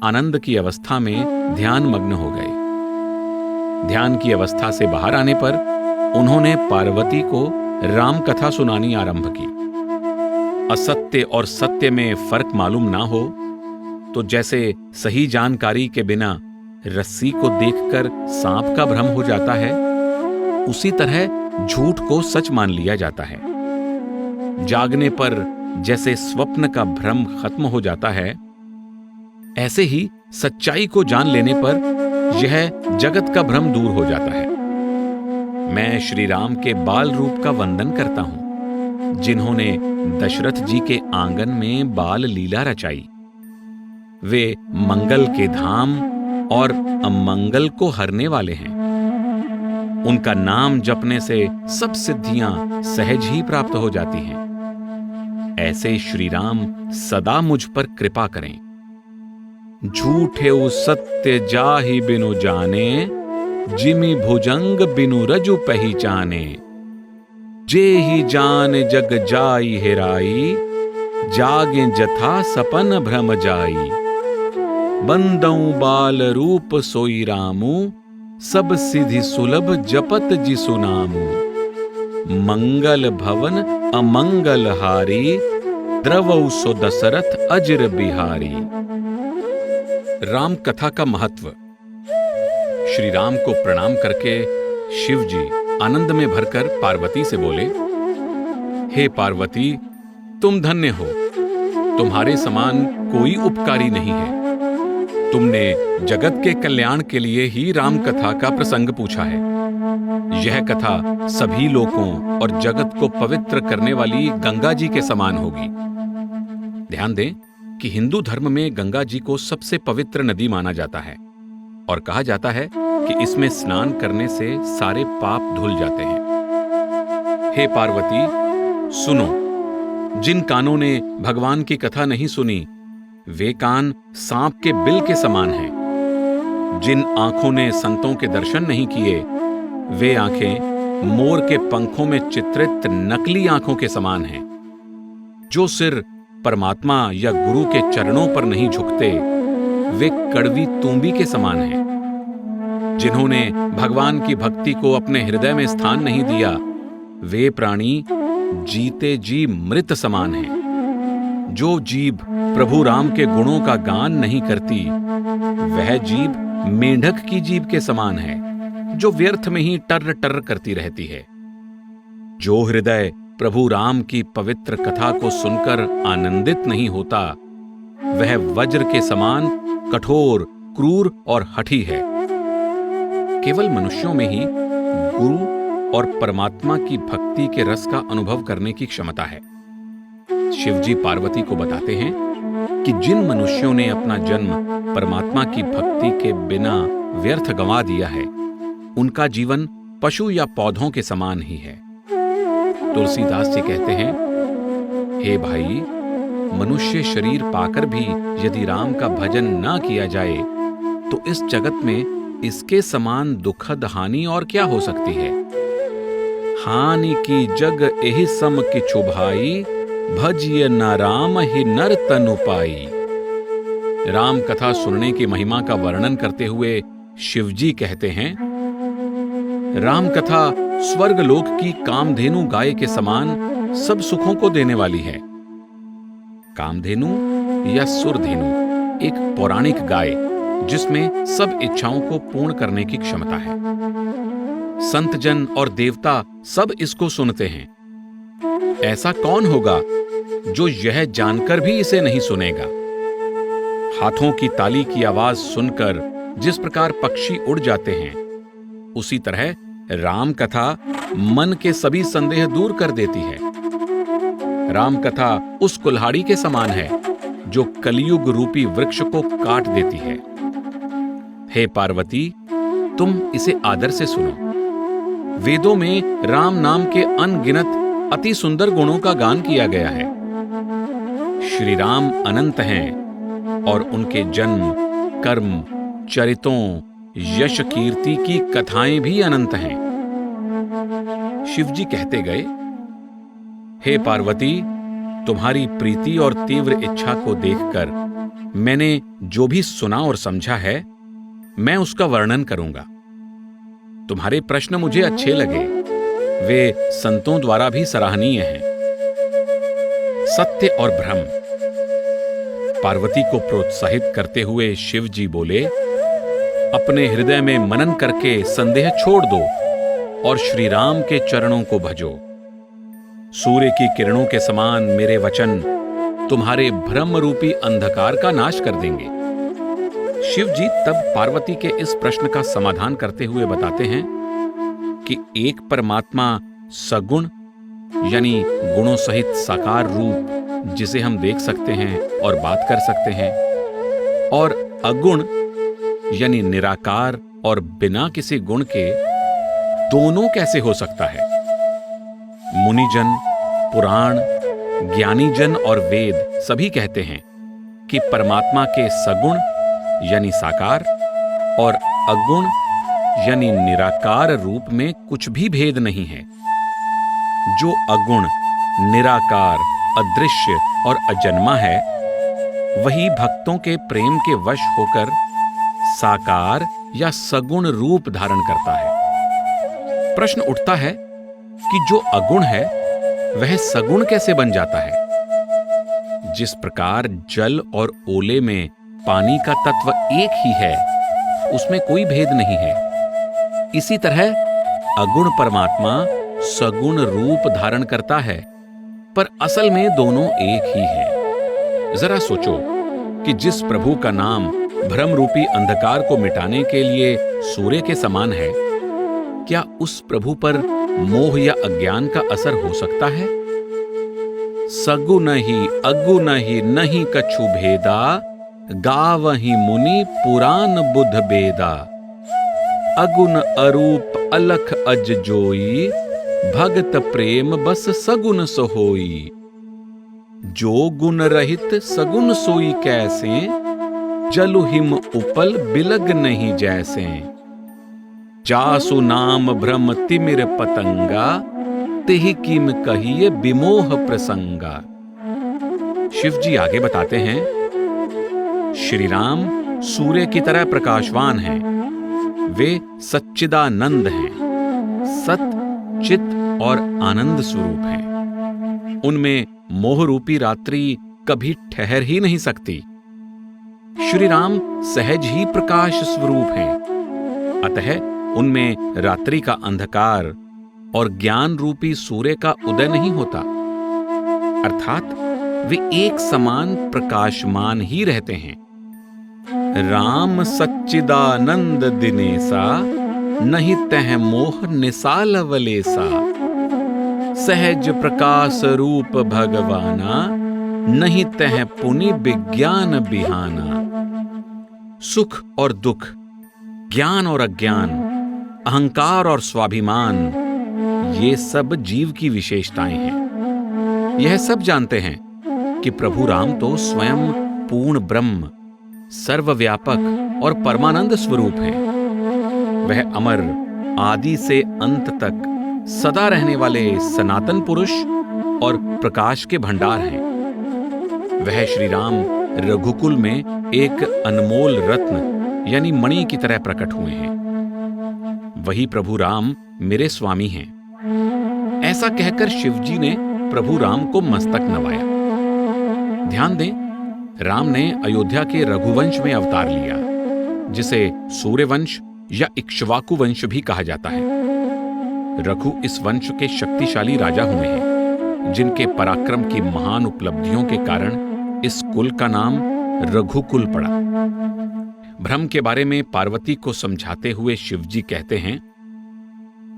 आनंद की अवस्था में ध्यान मग्न हो गए। ध्यान की अवस्था से बाहर आने पर उन्होंने पार्वती को राम कथा सुनानी आरंभ की। असत्य और सत्य में फर्क मालूम ना हो तो जैसे सही जानकारी के बिना रस्सी को देखकर सांप का भ्रम हो जाता है, उसी तरह झूठ को सच मान लिया जाता है। जागने पर जैसे स्वप्न का भ्रम खत्म हो जाता है, ऐसे ही सच्चाई को जान लेने पर यह जगत का भ्रम दूर हो जाता है। मैं श्री राम के बाल रूप का वंदन करता हूं, जिन्होंने दशरथ जी के आंगन में बाल लीला रचाई। वे मंगल के धाम और अमंगल को हरने वाले हैं। उनका नाम जपने से सब सिद्धियां सहज ही प्राप्त हो जाती हैं। ऐसे श्री राम सदा मुझ पर कृपा करें। झूठे सत्य जाहि बिनु जाने, जिमि भुजंग बिनु रजु पहचाने। जे ही जान जग जाई हेराई, जागे जथा सपन भ्रम जाई। बंदऊ बाल रूप सोई रामू, सब सिद्धि सुलभ जपत जिसु नामू। मंगल भवन अमंगल हारी, द्रवौ सो दशरथ अजर बिहारी। राम कथा का महत्व। श्री राम को प्रणाम करके शिव जी आनंद में भरकर पार्वती से बोले, हे पार्वती, तुम धन्य हो। तुम्हारे समान कोई उपकारी नहीं है। तुमने जगत के कल्याण के लिए ही राम कथा का प्रसंग पूछा है। यह कथा सभी लोगों और जगत को पवित्र करने वाली गंगा जी के समान होगी। ध्यान दें कि हिंदू धर्म में गंगा जी को सबसे पवित्र नदी माना जाता है और कहा जाता है कि इसमें स्नान करने से सारे पाप धुल जाते हैं। हे पार्वती, सुनो, जिन कानों ने भगवान की कथा नहीं सुनी, वे कान सांप के बिल के समान हैं। जिन आंखों ने संतों के दर्शन नहीं किए, वे आंखें मोर के पंखों में चित्रित नकली आंखों के समान हैं। जो सिर परमात्मा या गुरु के चरणों पर नहीं झुकते, वे कड़वी तूंबी के समान हैं। जिन्होंने भगवान की भक्ति को अपने हृदय में स्थान नहीं दिया, वे प्राणी जीते जी मृत समान हैं। जो जीभ प्रभु राम के गुणों का गान नहीं करती, वह जीभ मेंढक की जीभ के समान है, जो व्यर्थ में ही टर्र टर्र करती रहती है। जो हृदय प्रभु राम की पवित्र कथा को सुनकर आनंदित नहीं होता, वह वज्र के समान कठोर, क्रूर और हठी है। केवल मनुष्यों में ही गुरु और परमात्मा की भक्ति के रस का अनुभव करने की क्षमता है। शिवजी पार्वती को बताते हैं कि जिन मनुष्यों ने अपना जन्म परमात्मा की भक्ति के बिना व्यर्थ गंवा दिया है, उनका जीवन पशु या पौधों के समान ही है। तुलसीदास जी कहते हैं, हे भाई, मनुष्य शरीर पाकर भी यदि राम का भजन ना किया जाए तो इस जगत में इसके समान दुखद हानि और क्या हो सकती है। हानि की जग एहि सम किछु भाई, भजिय न राम ही नर तनु पाई। राम कथा सुनने की महिमा का वर्णन करते हुए शिवजी कहते हैं, राम कथा स्वर्ग लोक की कामधेनु गाय के समान सब सुखों को देने वाली है। कामधेनु या सुरधेनु एक पौराणिक गाय जिसमें सब इच्छाओं को पूर्ण करने की क्षमता है। संत जन और देवता सब इसको सुनते हैं। ऐसा कौन होगा जो यह जानकर भी इसे नहीं सुनेगा। हाथों की ताली की आवाज सुनकर जिस प्रकार पक्षी उड़ जाते हैं, उसी तरह राम कथा मन के सभी संदेह दूर कर देती है। राम कथा उस कुल्हाड़ी के समान है जो कलयुग रूपी वृक्ष को काट देती है। हे पार्वती, तुम इसे आदर से सुनो। वेदों में राम नाम के अनगिनत अति सुंदर गुणों का गान किया गया है। श्री राम अनंत हैं और उनके जन्म, कर्म, चरितों, यश कीर्ति की कथाएं भी अनंत हैं। शिवजी कहते गए, हे पार्वती, तुम्हारी प्रीति और तीव्र इच्छा को देखकर मैंने जो भी सुना और समझा है, मैं उसका वर्णन करूंगा। तुम्हारे प्रश्न मुझे अच्छे लगे, वे संतों द्वारा भी सराहनीय हैं। सत्य और भ्रम। पार्वती को प्रोत्साहित करते हुए शिव जी बोले, अपने हृदय में मनन करके संदेह छोड़ दो और श्री राम के चरणों को भजो। सूर्य की किरणों के समान मेरे वचन तुम्हारे भ्रम रूपी अंधकार का नाश कर देंगे। शिव जी तब पार्वती के इस प्रश्न का समाधान करते हुए बताते हैं कि एक परमात्मा सगुण यानी गुणों सहित साकार रूप, जिसे हम देख सकते हैं और बात कर सकते हैं, और अगुण यानी निराकार और बिना किसी गुण के, दोनों कैसे हो सकता है? मुनिजन, पुराण, ज्ञानीजन और वेद सभी कहते हैं कि परमात्मा के सगुण यानी साकार और अगुण यानी निराकार रूप में कुछ भी भेद नहीं है। जो अगुण, निराकार, अदृश्य और अजन्मा है, वही भक्तों के प्रेम के वश होकर साकार या सगुण रूप धारण करता है। प्रश्न उठता है कि जो अगुण है वह सगुण कैसे बन जाता है? जिस प्रकार जल और ओले में पानी का तत्व एक ही है, उसमें कोई भेद नहीं है, इसी तरह अगुण परमात्मा सगुण रूप धारण करता है, पर असल में दोनों एक ही हैं। जरा सोचो कि जिस प्रभु का नाम भ्रम रूपी अंधकार को मिटाने के लिए सूर्य के समान है, क्या उस प्रभु पर मोह या अज्ञान का असर हो सकता है? सगुन ही अगुन ही नहीं कछु भेदा, गावहि मुनि पुराण बुध बेदा। अगुन अरूप अलख अज जोई, भगत प्रेम बस सगुन सोई। जो गुण रहित सगुन सोई कैसे, जलु हिम उपल बिलग नहीं जैसे। जासु नाम भ्रम तिमिर पतंगा, तिहि किम कहिए विमोह प्रसंगा। शिव जी आगे बताते हैं, श्री राम सूर्य की तरह प्रकाशवान हैं। वे सच्चिदानंद हैं, सत, चित और आनंद स्वरूप हैं। उनमें मोह रूपी रात्रि कभी ठहर ही नहीं सकती। श्री राम सहज ही प्रकाश स्वरूप हैं, अतः उनमें रात्रि का अंधकार और ज्ञान रूपी सूर्य का उदय नहीं होता, अर्थात वे एक समान प्रकाशमान ही रहते हैं। राम सच्चिदानंद दिनेसा, नहीं तह मोह निसाल वलेसा। सहज प्रकाश रूप भगवाना, नहीं तह पुनि विज्ञान बिहाना। सुख और दुख, ज्ञान और अज्ञान, अहंकार और स्वाभिमान, ये सब जीव की विशेषताएं हैं। यह सब जानते हैं कि प्रभु राम तो स्वयं पूर्ण ब्रह्म, सर्वव्यापक और परमानंद स्वरूप हैं। वह अमर, आदि से अंत तक सदा रहने वाले सनातन पुरुष और प्रकाश के भंडार हैं। वह श्री राम रघुकुल में एक अनमोल रत्न यानी मणि की तरह प्रकट हुए हैं। वही प्रभु राम मेरे स्वामी हैं। ऐसा कहकर शिवजी ने प्रभु राम को मस्तक नवाया। ध्यान दें, राम ने अयोध्या के रघुवंश में अवतार लिया, जिसे सूर्यवंश या इक्ष्वाकु वंश भी कहा जाता है। रघु इस वंश के शक्तिशाली राजा हुए हैं, जिनके पराक्रम की महान उपलब्धियों के कारण इस कुल का नाम रघुकुल पड़ा। भ्रम के बारे में पार्वती को समझाते हुए शिवजी कहते हैं,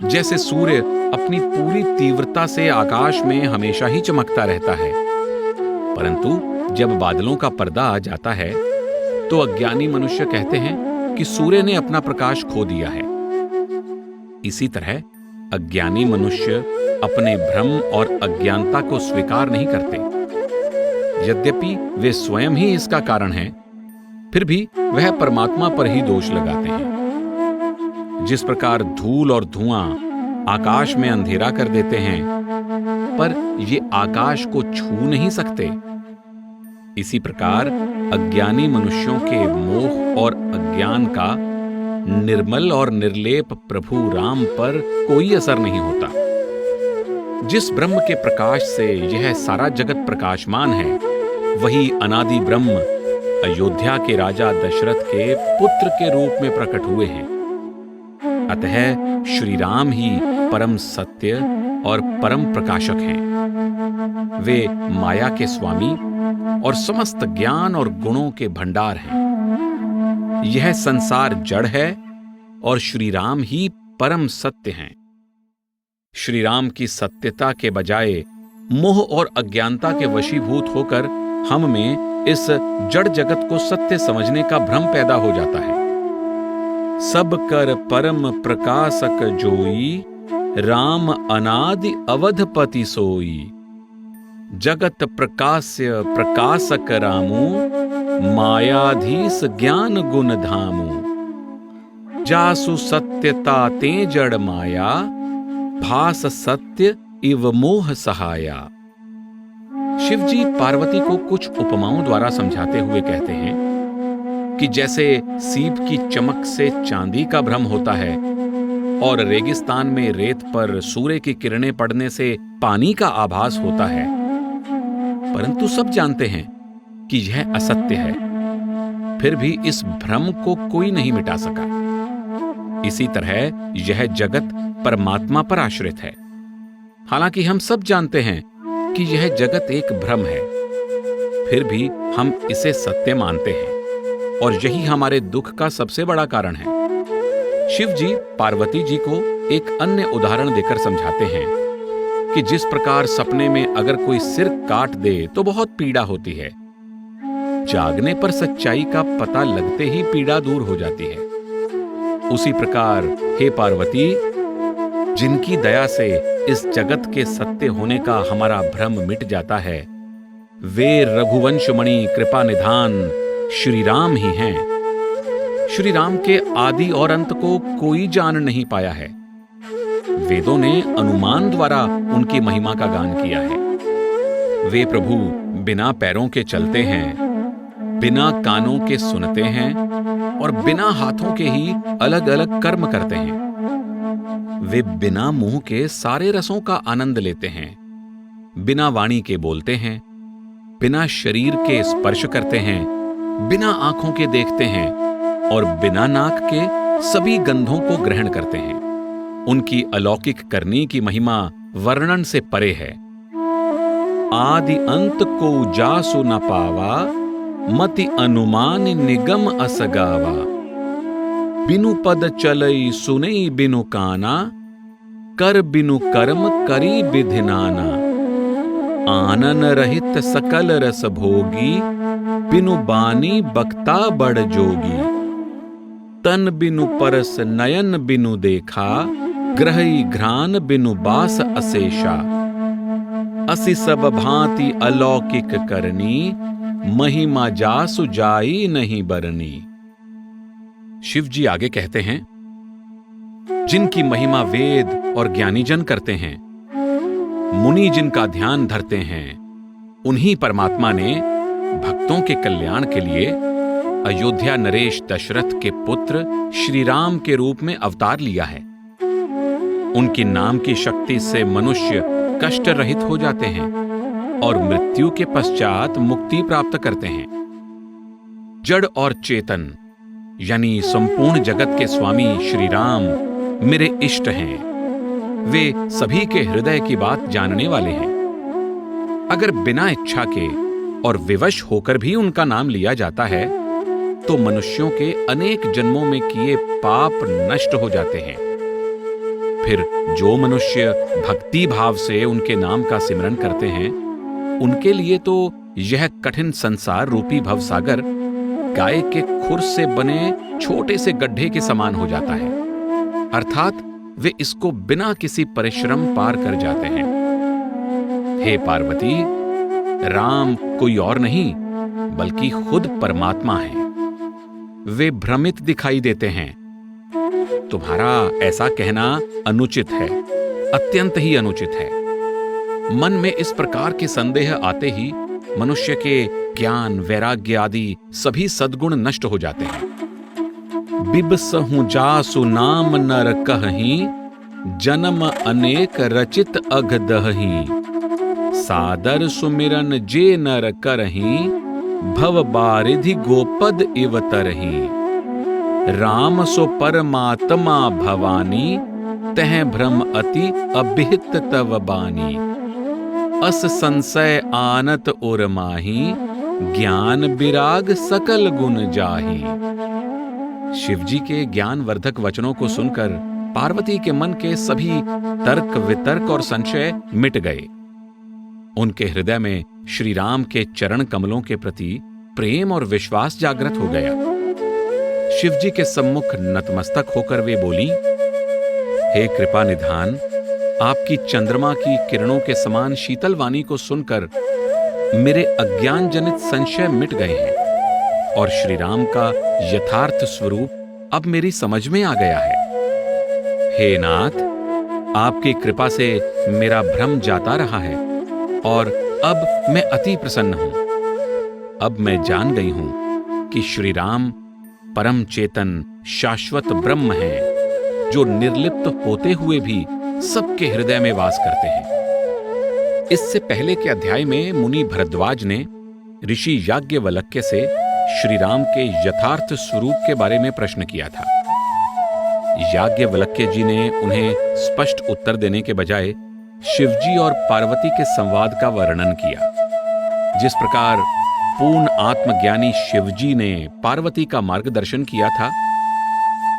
जैसे सूर्य अपनी पूरी तीव्रता से आकाश में हमेशा ही चमकता रहता है, परंतु जब बादलों का पर्दा आ जाता है तो अज्ञानी मनुष्य कहते हैं कि सूर्य ने अपना प्रकाश खो दिया है। इसी तरह अज्ञानी मनुष्य अपने भ्रम और अज्ञानता को स्वीकार नहीं करते। यद्यपि वे स्वयं ही इसका कारण हैं, फिर भी वह परमात्मा पर ही दोष लगाते हैं। जिस प्रकार धूल और धुआं आकाश में अंधेरा कर देते हैं, पर ये आकाश को छू नहीं सकते। इसी प्रकार अज्ञानी मनुष्यों के मोह और अज्ञान का निर्मल और निर्लेप प्रभु राम पर कोई असर नहीं होता। जिस ब्रह्म के प्रकाश से यह सारा जगत प्रकाशमान है, वही अनादि ब्रह्म अयोध्या के राजा दशरथ के पुत्र के रूप में प्रकट हुए हैं। अतः श्री राम ही परम सत्य और परम प्रकाशक हैं। वे माया के स्वामी और समस्त ज्ञान और गुणों के भंडार हैं। यह संसार जड़ है और श्री राम ही परम सत्य हैं। श्री राम की सत्यता के बजाय मोह और अज्ञानता के वशीभूत होकर हम में इस जड़ जगत को सत्य समझने का भ्रम पैदा हो जाता है। सब कर परम प्रकाशक जोई, राम अनादि अवधपति सोई। जगत प्रकाश्य प्रकाशक रामू, मायाधीश ज्ञान गुण धामू। जासु सत्यता ते जड़ माया, भास सत्य इव मोह सहाया। शिवजी पार्वती को कुछ उपमाओं द्वारा समझाते हुए कहते हैं कि जैसे सीप की चमक से चांदी का भ्रम होता है और रेगिस्तान में रेत पर सूर्य की किरणें पड़ने से पानी का आभास होता है, परंतु सब जानते हैं कि यह असत्य है, फिर भी इस भ्रम को कोई नहीं मिटा सका। इसी तरह यह जगत परमात्मा पर आश्रित है। हालांकि हम सब जानते हैं कि यह जगत एक भ्रम है, फिर भी हम इसे सत्य मानते हैं और यही हमारे दुख का सबसे बड़ा कारण है। शिव जी पार्वती जी को एक अन्य उदाहरण देकर समझाते हैं कि जिस प्रकार सपने में अगर कोई सिर काट दे तो बहुत पीड़ा होती है, जागने पर सच्चाई का पता लगते ही पीड़ा दूर हो जाती है। उसी प्रकार हे पार्वती, जिनकी दया से इस जगत के सत्य होने का हमारा भ्रम मिट जाता है, वे रघुवंशमणि कृपा निधान श्री राम ही हैं। श्री राम के आदि और अंत को कोई जान नहीं पाया है। वेदों ने अनुमान द्वारा उनकी महिमा का गान किया है। वे प्रभु बिना पैरों के चलते हैं, बिना कानों के सुनते हैं और बिना हाथों के ही अलग अलग कर्म करते हैं। वे बिना मुंह के सारे रसों का आनंद लेते हैं, बिना वाणी के बोलते हैं, बिना शरीर के स्पर्श करते हैं, बिना आंखों के देखते हैं और बिना नाक के सभी गंधों को ग्रहण करते हैं। उनकी अलौकिक करनी की महिमा वर्णन से परे है। आदि अंत को जासु न पावा, मति अनुमान निगम असगावा। बिनु पद चलई सुनई बिनु काना, कर बिनु कर्म करी विधि नाना। आनन रहित सकल रस भोगी, बिनु बानी बक्ता बड़ जोगी। तन बिनु परस नयन बिनु देखा, ग्रही घ्राण बिनु बास अशेषा। असि सब भांति अलौकिक करनी, महिमा जासु जाई नहीं बरनी। शिव जी आगे कहते हैं, जिनकी महिमा वेद और ज्ञानी जन करते हैं, मुनि जिनका ध्यान धरते हैं, उन्हीं परमात्मा ने भक्तों के कल्याण के लिए अयोध्या नरेश दशरथ के पुत्र श्री राम के रूप में अवतार लिया है। उनकी नाम की शक्ति से मनुष्य कष्ट रहित हो जाते हैं और मृत्यु के पश्चात मुक्ति प्राप्त करते हैं। जड़ और चेतन यानी संपूर्ण जगत के स्वामी श्री राम मेरे इष्ट हैं। वे सभी के हृदय की बात जानने वाले हैं। अगर बिना इच्छा के और विवश होकर भी उनका नाम लिया जाता है तो मनुष्यों के अनेक जन्मों में किए पाप नष्ट हो जाते हैं। फिर जो मनुष्य भक्ति भाव से उनके नाम का सिमरन करते हैं, उनके लिए तो यह कठिन संसार रूपी भवसागर गाय के खुर से बने छोटे से गड्ढे के समान हो जाता है, अर्थात वे इसको बिना किसी परिश्रम पार कर जाते हैं। हे पार्वती, राम कोई और नहीं बल्कि खुद परमात्मा है। वे भ्रमित दिखाई देते हैं। तुम्हारा ऐसा कहना अनुचित है, अत्यंत ही अनुचित है। मन में इस प्रकार के संदेह आते ही मनुष्य के ज्ञान, वैराग्य आदि सभी सद्गुण नष्ट हो जाते हैं। बिबसहु जासु नाम नर कहहीं, जन्म अनेक रचित अघदहीं। सादर सुमिरन जे नर करहीं, भव बारिधि गोपद इव तरहीं। राम सो परमात्मा भवानी, तह भ्रम अति अभिहित तव बानी। अस संशय आनत उर माही, ज्ञान विराग सकल गुण जाही। शिवजी के ज्ञानवर्धक वचनों को सुनकर पार्वती के मन के सभी तर्क वितर्क और संशय मिट गए। उनके हृदय में श्री राम के चरण कमलों के प्रति प्रेम और विश्वास जागृत हो गया। शिवजी के सम्मुख नतमस्तक होकर वे बोली, हे कृपा निधान, आपकी चंद्रमा की किरणों के समान शीतल वाणी को सुनकर मेरे अज्ञान जनित संशय मिट गए हैं और श्री राम का यथार्थ स्वरूप अब मेरी समझ में आ गया है। हे नाथ, आपकी कृपा से मेरा भ्रम जाता रहा है और अब मैं अति प्रसन्न हूं। अब मैं जान गई हूं कि श्री राम परम चेतन शाश्वत ब्रह्म हैं, जो निर्लिप्त होते हुए भी सबके हृदय में वास करते हैं। इससे पहले के अध्याय में मुनि भरद्वाज ने ऋषि याज्ञवल्क्य से श्री राम के यथार्थ स्वरूप के बारे में प्रश्न किया था। याज्ञवल्क्य जी ने उन्हें स्पष्ट उत्तर देने के बजाय शिवजी और पार्वती के संवाद का वर्णन किया। जिस प्रकार पूर्ण आत्मज्ञानी शिवजी ने पार्वती का मार्गदर्शन किया था,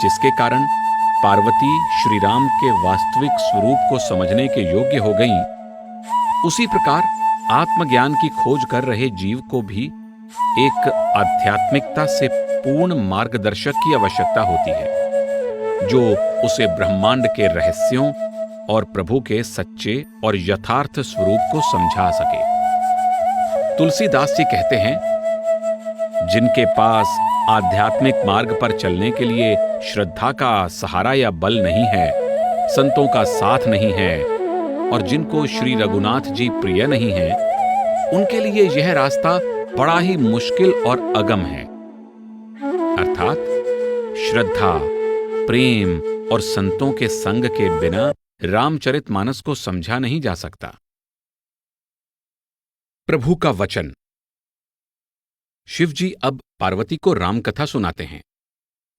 जिसके कारण पार्वती श्री राम के वास्तविक स्वरूप को समझने के योग्य हो गईं, उसी प्रकार आत्मज्ञान की खोज कर रहे जीव को भी एक आध्यात्मिकता से पूर्ण मार्गदर्शक की आवश्यकता होती है, जो उसे ब्रह्मांड के रहस्यों और प्रभु के सच्चे और यथार्थ स्वरूप को समझा सके। तुलसीदास जी कहते हैं, जिनके पास आध्यात्मिक मार्ग पर चलने के लिए श्रद्धा का सहारा या बल नहीं है, संतों का साथ नहीं है और जिनको श्री रघुनाथ जी प्रिय नहीं है, उनके लिए यह रास्ता बड़ा ही मुश्किल और अगम है। अर्थात श्रद्धा, प्रेम और संतों के संग के बिना रामचरितमानस को समझा नहीं जा सकता। प्रभु का वचन। शिवजी अब पार्वती को रामकथा सुनाते हैं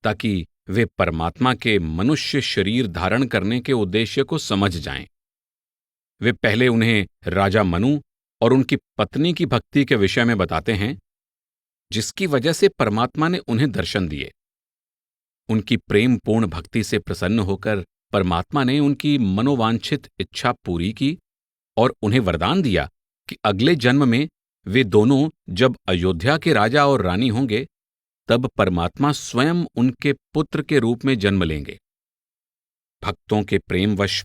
ताकि वे परमात्मा के मनुष्य शरीर धारण करने के उद्देश्य को समझ जाएं। वे पहले उन्हें राजा मनु और उनकी पत्नी की भक्ति के विषय में बताते हैं, जिसकी वजह से परमात्मा ने उन्हें दर्शन दिए। उनकी प्रेमपूर्ण भक्ति से प्रसन्न होकर परमात्मा ने उनकी मनोवांछित इच्छा पूरी की और उन्हें वरदान दिया कि अगले जन्म में वे दोनों जब अयोध्या के राजा और रानी होंगे, तब परमात्मा स्वयं उनके पुत्र के रूप में जन्म लेंगे। भक्तों के प्रेमवश